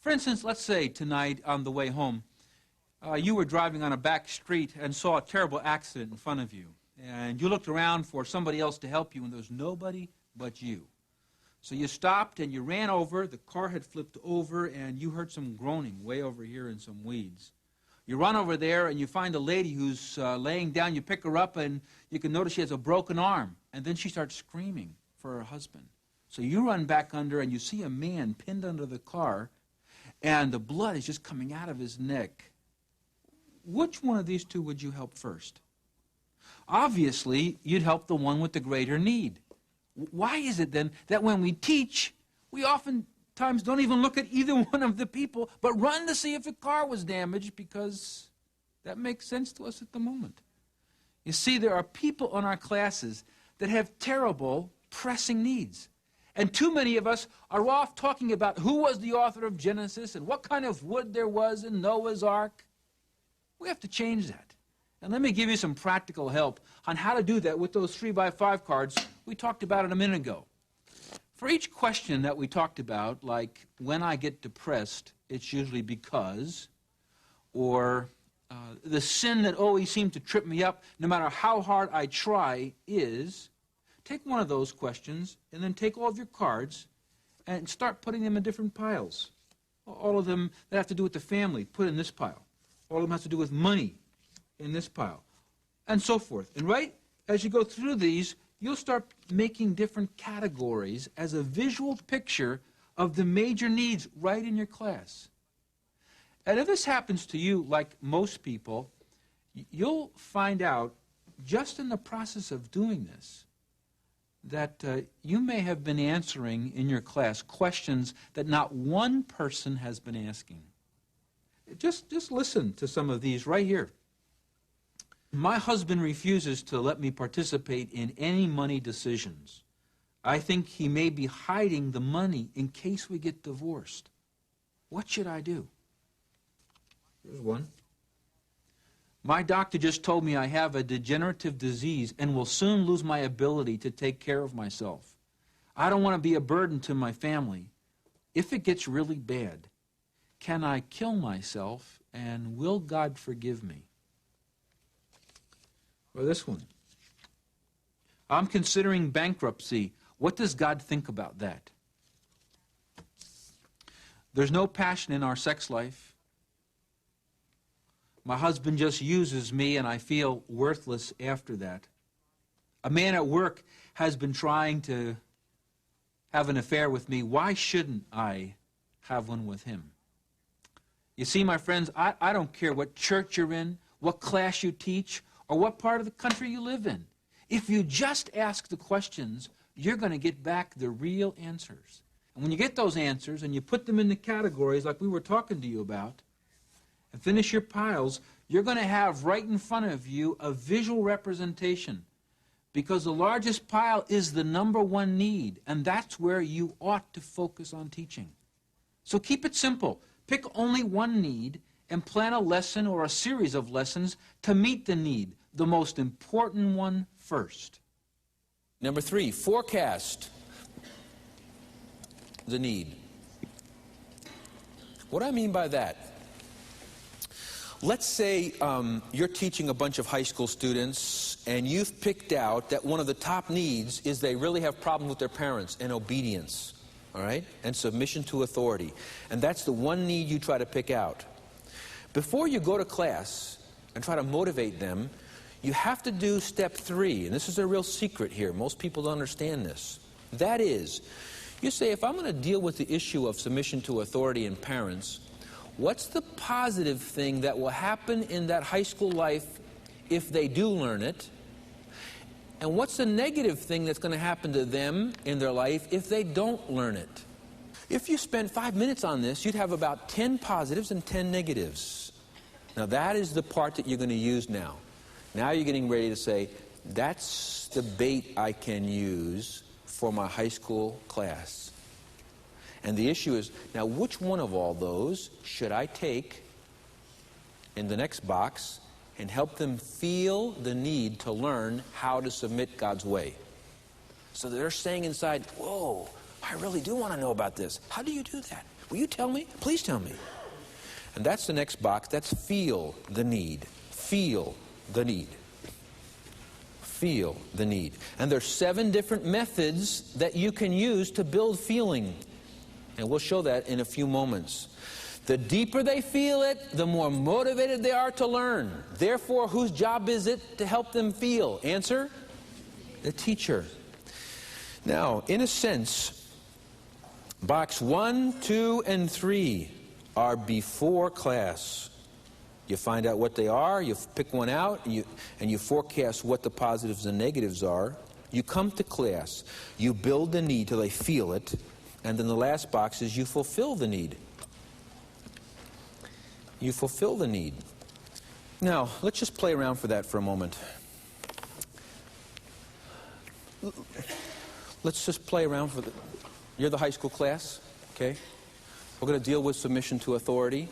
For instance, let's say tonight on the way home, you were driving on a back street and saw a terrible accident in front of you. And you looked around for somebody else to help you, and there was nobody but you. So you stopped and you ran over. The car had flipped over, and you heard some groaning way over here in some weeds. You run over there, and you find a lady who's laying down. You pick her up, and you can notice she has a broken arm. And then she starts screaming for her husband. So you run back under, and you see a man pinned under the car, and the blood is just coming out of his neck. Which one of these two would you help first? Obviously, you'd help the one with the greater need. Why is it then that when we teach, we oftentimes don't even look at either one of the people, but run to see if the car was damaged because that makes sense to us at the moment? You see, there are people in our classes that have terrible, pressing needs. And too many of us are off talking about who was the author of Genesis and what kind of wood there was in Noah's Ark. We have to change that. And let me give you some practical help on how to do that with those 3x5 cards we talked about a minute ago. For each question that we talked about, like when I get depressed, it's usually because, or the sin that always seems to trip me up no matter how hard I try is, take one of those questions and then take all of your cards and start putting them in different piles. All of them that have to do with the family, put in this pile. All of them have to do with money, in this pile, and so forth. And right as you go through these, you'll start making different categories as a visual picture of the major needs right in your class. And if this happens to you, like most people, you'll find out just in the process of doing this that you may have been answering in your class questions that not one person has been asking. Just listen to some of these right here. My husband refuses to let me participate in any money decisions. I think he may be hiding the money in case we get divorced. What should I do? Here's one. My doctor just told me I have a degenerative disease and will soon lose my ability to take care of myself. I don't want to be a burden to my family. If it gets really bad, can I kill myself and will God forgive me? Or this one. I'm considering bankruptcy. What does God think about that? There's no passion in our sex life. My husband just uses me and I feel worthless after that. A man at work has been trying to have an affair with me. Why shouldn't I have one with him? You see, my friends, I don't care what church you're in, what class you teach, or what part of the country you live in. If you just ask the questions, you're going to get back the real answers. And when you get those answers and you put them in the categories like we were talking to you about, and finish your piles, you're going to have right in front of you a visual representation. Because the largest pile is the number one need, and that's where you ought to focus on teaching. So keep it simple. Pick only one need and plan a lesson or a series of lessons to meet the need, the most important one first. Number 3, forecast the need. What do I mean by that? Let's say you're teaching a bunch of high school students and you've picked out that one of the top needs is they really have problems with their parents and obedience, all right, and submission to authority. And that's the one need you try to pick out. Before you go to class and try to motivate them, you have to do step 3, and this is a real secret here. Most people don't understand this. That is, you say, if I'm going to deal with the issue of submission to authority and parents, what's the positive thing that will happen in that high school life if they do learn it? And what's the negative thing that's going to happen to them in their life if they don't learn it? If you spent 5 minutes on this, you'd have about 10 positives and 10 negatives. Now that is the part that you're going to use now. Now you're getting ready to say, that's the bait I can use for my high school class. And the issue is, now which one of all those should I take in the next box and help them feel the need to learn how to submit God's way? So they're saying inside, whoa, I I really do want to know about this. How do you do that? Will you tell me? Please tell me. And that's the next box. That's feel the need. Feel the need. Feel the need. And there's 7 different methods that you can use to build feeling. And we'll show that in a few moments. The deeper they feel it, the more motivated they are to learn. Therefore, whose job is it to help them feel? Answer? The teacher. Now, in a sense, box 1, 2, and 3 are before class. You find out what they are, you pick one out, and you forecast what the positives and negatives are. You come to class, you build the need till they feel it, and then the last box is you fulfill the need. You fulfill the need. Now, let's just play around for that for a moment. Let's just play around for you're the high school class, okay? We're going to deal with submission to authority.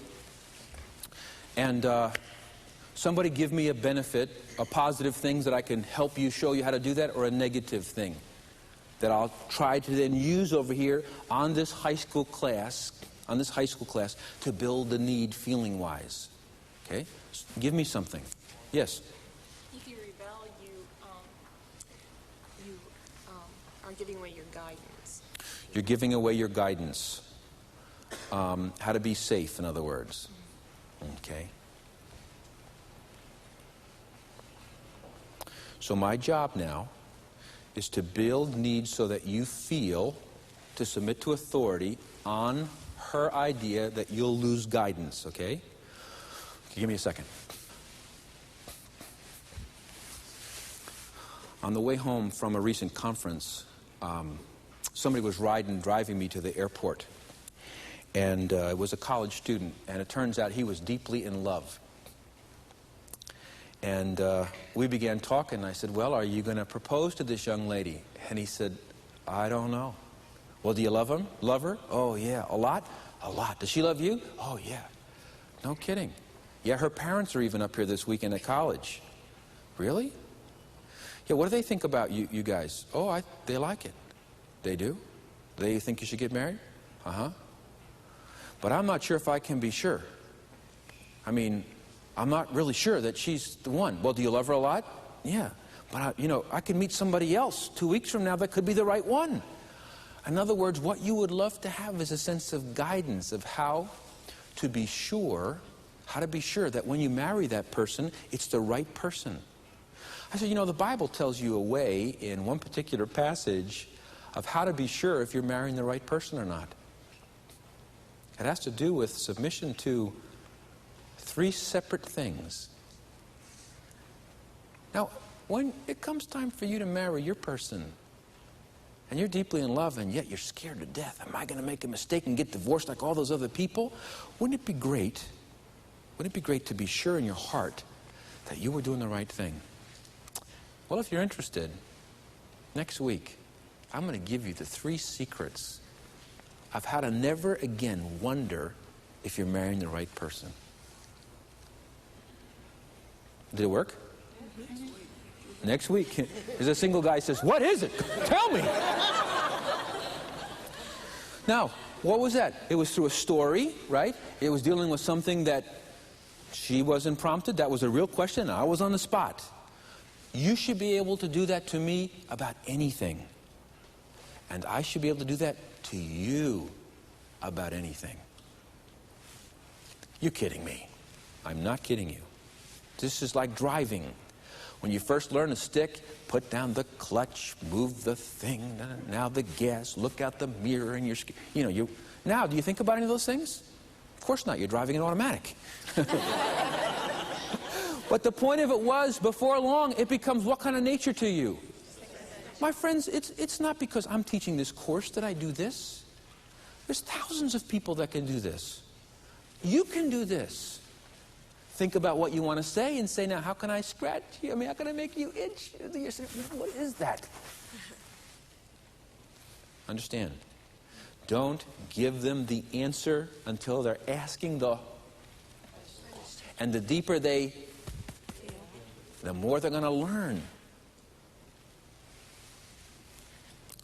And somebody give me a benefit, a positive thing that I can help you, show you how to do that, or a negative thing that I'll try to then use over here on this high school class, to build the need feeling-wise. Okay? Give me something. Yes? If you rebel, you are giving away your guidance. You're giving away your guidance. How to be safe, in other words. Okay. So my job now is to build needs so that you feel to submit to authority on her idea that you'll lose guidance, okay? Give me a second. On the way home from a recent conference, somebody was driving me to the airport. And it was a college student, and it turns out he was deeply in love. And we began talking, and I said, well, are you going to propose to this young lady? And he said, I don't know. Well, do you love him? Love her? Oh, yeah. A lot? A lot. Does she love you? Oh, yeah. No kidding. Yeah, her parents are even up here this weekend at college. Really? Yeah, what do they think about you guys? Oh, they like it. They do? They think you should get married? Uh-huh. But I'm not sure if I can be sure. I mean, I'm not really sure that she's the one. Well, do you love her a lot? Yeah. But, I can meet somebody else 2 weeks from now that could be the right one. In other words, what you would love to have is a sense of guidance of how to be sure that when you marry that person, it's the right person. I said, the Bible tells you a way in one particular passage of how to be sure if you're marrying the right person or not. It has to do with submission to 3 separate things. Now, when it comes time for you to marry your person, and you're deeply in love, and yet you're scared to death, am I going to make a mistake and get divorced like all those other people? Wouldn't it be great to be sure in your heart that you were doing the right thing? Well, if you're interested, next week, I'm going to give you the 3 secrets of how to never again wonder if you're marrying the right person. Did it work? Next week. There's a single guy who says, what is it? Tell me. Now, what was that? It was through a story, right? It was dealing with something that she wasn't prompted. That was a real question. I was on the spot. You should be able to do that to me about anything. And I should be able to do that to you about anything. You're kidding me. I'm not kidding you. This is like driving. When you first learn to stick, put down the clutch, move the thing, now the gas, look out the mirror, and now, do you think about any of those things? Of course not. You're driving an automatic. But the point of it was, before long, it becomes what kind of nature to you? My friends, it's not because I'm teaching this course that I do this. There's thousands of people that can do this. You can do this. Think about what you want to say and say, now, how can I scratch you? How can I make you itch? What is that? Understand. Don't give them the answer until they're asking and the deeper the more they're going to learn.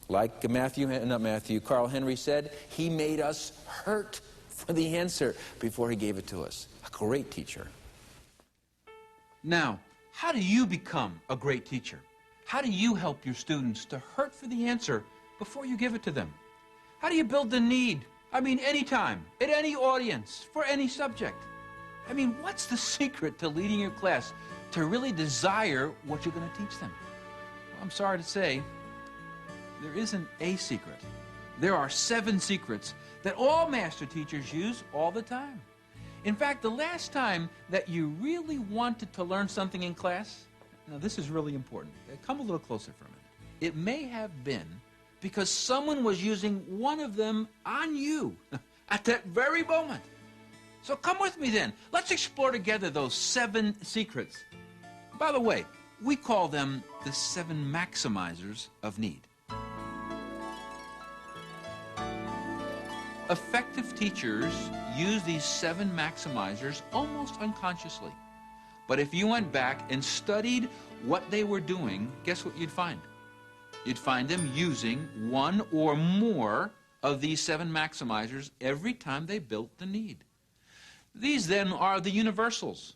Like Carl Henry said, he made us hurt for the answer before he gave it to us. A great teacher. Now, how do you become a great teacher? How do you help your students to hurt for the answer before you give it to them? How do you build the need? I mean, anytime, at any audience, for any subject. I mean, what's the secret to leading your class to really desire what you're going to teach them? Well, I'm sorry to say, there isn't a secret. There are 7 secrets that all master teachers use all the time. In fact, the last time that you really wanted to learn something in class, now this is really important. Come a little closer for a minute. It may have been because someone was using one of them on you at that very moment. So come with me then. Let's explore together those 7 secrets. By the way, we call them the 7 maximizers of need. Effective teachers use these 7 maximizers almost unconsciously. But if you went back and studied what they were doing, guess what you'd find? You'd find them using one or more of these 7 maximizers every time they built the need. These then are the universals.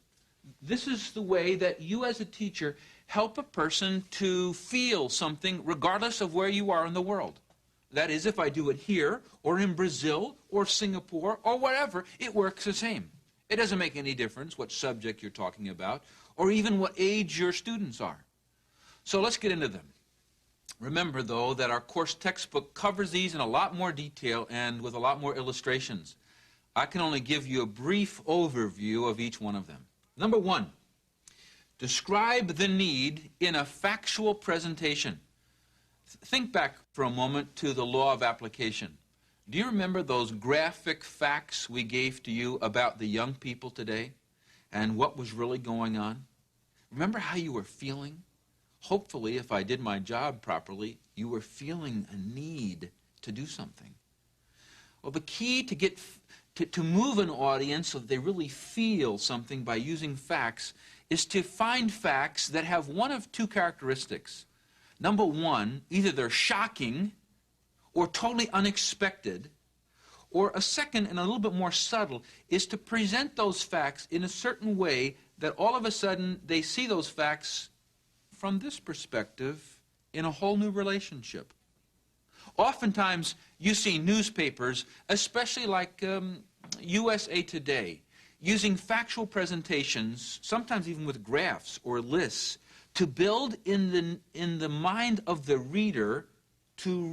This is the way that you as a teacher help a person to feel something regardless of where you are in the world. That is, if I do it here, or in Brazil, or Singapore, or whatever, it works the same. It doesn't make any difference what subject you're talking about, or even what age your students are. So let's get into them. Remember, though, that our course textbook covers these in a lot more detail and with a lot more illustrations. I can only give you a brief overview of each one of them. Number 1, describe the need in a factual presentation. Think back for a moment to the law of application. Do you remember those graphic facts we gave to you about the young people today and what was really going on? Remember how you were feeling? Hopefully, if I did my job properly, you were feeling a need to do something. Well, the key to move an audience so that they really feel something by using facts is to find facts that have one of 2 characteristics. Number 1, either they're shocking or totally unexpected, or a second and a little bit more subtle is to present those facts in a certain way that all of a sudden they see those facts from this perspective in a whole new relationship. Oftentimes you see newspapers, especially like USA Today, using factual presentations, sometimes even with graphs or lists, to build in the mind of the reader to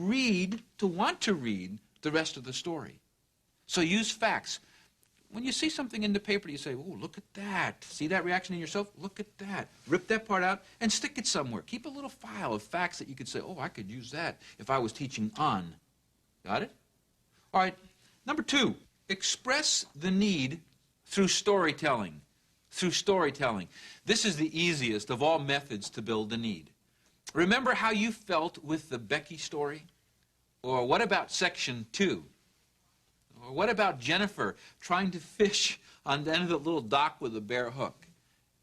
want to read the rest of the story. So use facts. When you see something in the paper, you say, oh, look at that. See that reaction in yourself? Look at that. Rip that part out and stick it somewhere. Keep a little file of facts that you could say, oh, I could use that if I was teaching on. Got it? All right. Number 2, express the need through storytelling. Through storytelling. This is the easiest of all methods to build the need. Remember how you felt with the Becky story? Or what about section 2? Or what about Jennifer trying to fish on the end of the little dock with a bare hook?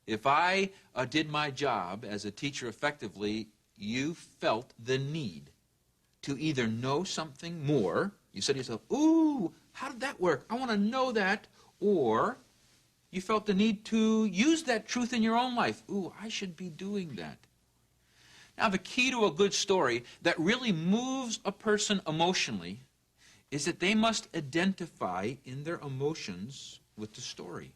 If I did my job as a teacher effectively, you felt the need to either know something more. You said to yourself, ooh, how did that work? I want to know that. Or you felt the need to use that truth in your own life. Ooh, I should be doing that. Now, the key to a good story that really moves a person emotionally is that they must identify in their emotions with the story.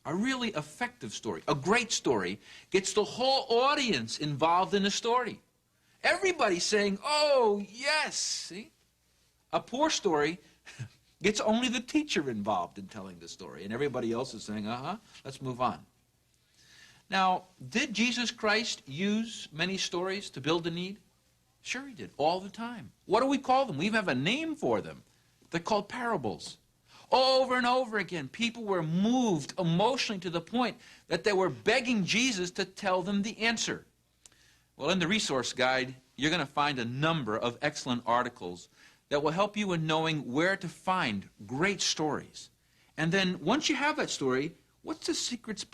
A really effective story, a great story, gets the whole audience involved in the story. Everybody's saying, oh, yes. See? A poor story gets only the teacher involved in telling the story, and everybody else is saying, let's move on. Now, did Jesus Christ use many stories to build a need? Sure he did, all the time. What do we call them? We even have a name for them. They're called parables. Over and over again, people were moved emotionally to the point that they were begging Jesus to tell them the answer. Well, in the resource guide, you're going to find a number of excellent articles that will help you in knowing where to find great stories. And then once you have that story, what's the secrets